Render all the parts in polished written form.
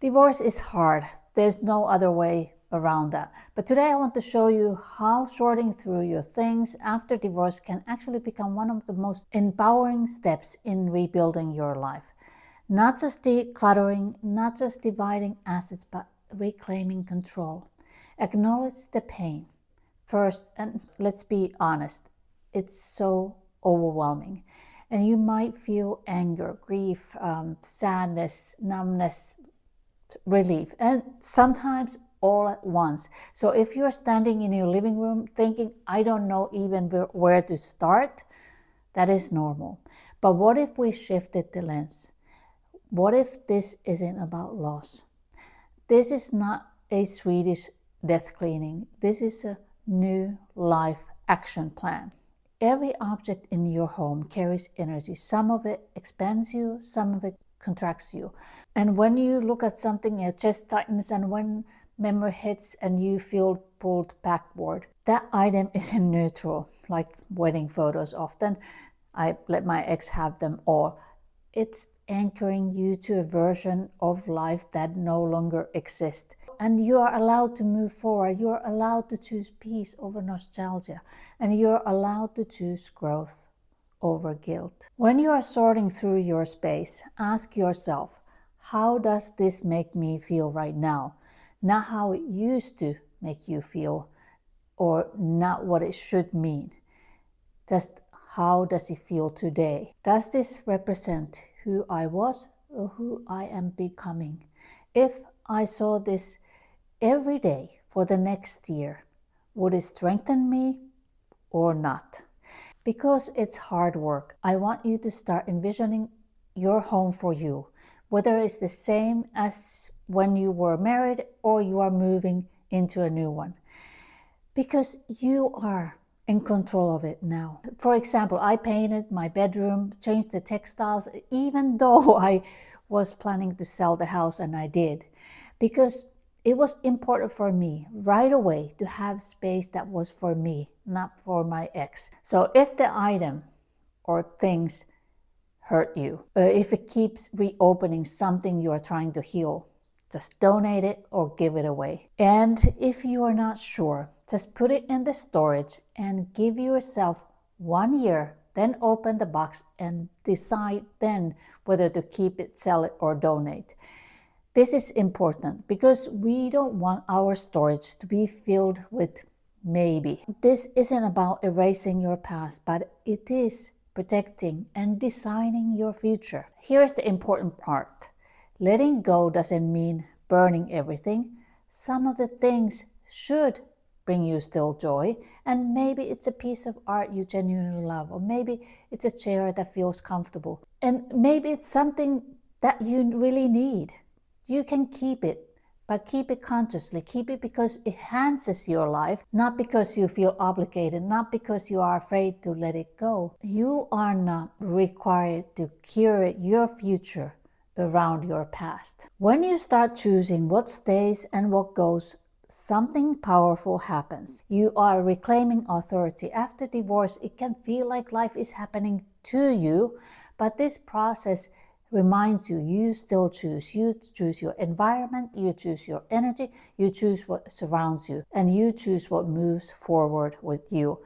Divorce is hard. There's no other way around that. But today I want to show you how sorting through your things after divorce can actually become one of the most empowering steps in rebuilding your life. Not just decluttering, not just dividing assets, but reclaiming control. Acknowledge the pain first, and let's be honest, it's so overwhelming. And you might feel anger, grief, sadness, numbness, relief, and sometimes all at once. So if you're standing in your living room thinking, I don't know even where to start, that is normal. But what if we shifted the lens? What if this isn't about loss? This is not a Swedish death cleaning. This is a new life action plan. Every object in your home carries energy. Some of it expands you, some of it contracts you. And when you look at something, your chest tightens, and when memory hits and you feel pulled backward, that item isn't neutral, like wedding photos often. I let my ex have them all. It's anchoring you to a version of life that no longer exists. And you are allowed to move forward. You are allowed to choose peace over nostalgia. And you are allowed to choose growth over guilt. When you are sorting through your space, ask yourself, how does this make me feel right now? Not how it used to make you feel, or not what it should mean. Just how does it feel today? Does this represent who I was or who I am becoming? If I saw this every day for the next year, would it strengthen me or not? Because it's hard work, I want you to start envisioning your home for you, whether it's the same as when you were married or you are moving into a new one. Because you are in control of it now. For example, I painted my bedroom, changed the textiles, even though I was planning to sell the house, and I did. Because it was important for me right away to have space that was for me, not for my ex. So if the item or things hurt you, if it keeps reopening something you are trying to heal, just donate it or give it away. And if you are not sure, just put it in the storage and give yourself 1 year, then open the box and decide then whether to keep it, sell it, or donate. This is important because we don't want our storage to be filled with maybe. This isn't about erasing your past, but it is protecting and designing your future. Here's the important part. Letting go doesn't mean burning everything. Some of the things should bring you still joy, and maybe it's a piece of art you genuinely love, or maybe it's a chair that feels comfortable, and maybe it's something that you really need. You can keep it, but keep it consciously. Keep it because it enhances your life, not because you feel obligated, not because you are afraid to let it go. You are not required to curate your future around your past. When you start choosing what stays and what goes, something powerful happens. You are reclaiming authority. After divorce, it can feel like life is happening to you, but this process reminds you, you still choose. You choose your environment, you choose your energy, you choose what surrounds you, and you choose what moves forward with you.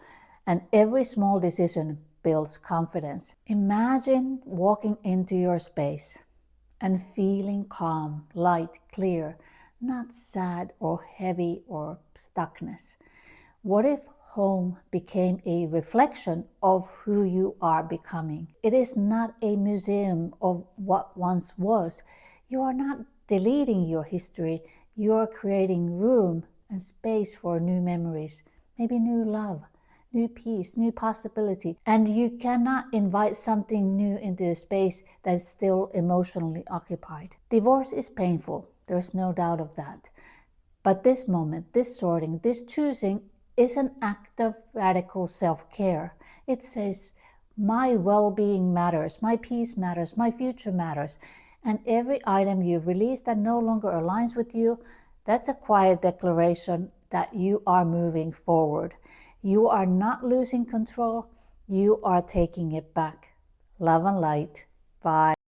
And every small decision builds confidence. Imagine walking into your space and feeling calm, light, clear, not sad or heavy or stuckness. What if home became a reflection of who you are becoming? It is not a museum of what once was. You are not deleting your history. You are creating room and space for new memories, maybe new love, new peace, new possibility. And you cannot invite something new into a space that is still emotionally occupied. Divorce is painful. There's no doubt of that. But this moment, this sorting, this choosing is an act of radical self-care. It says, my well-being matters, my peace matters, my future matters. And every item you release that no longer aligns with you, that's a quiet declaration that you are moving forward. You are not losing control, you are taking it back. Love and light. Bye.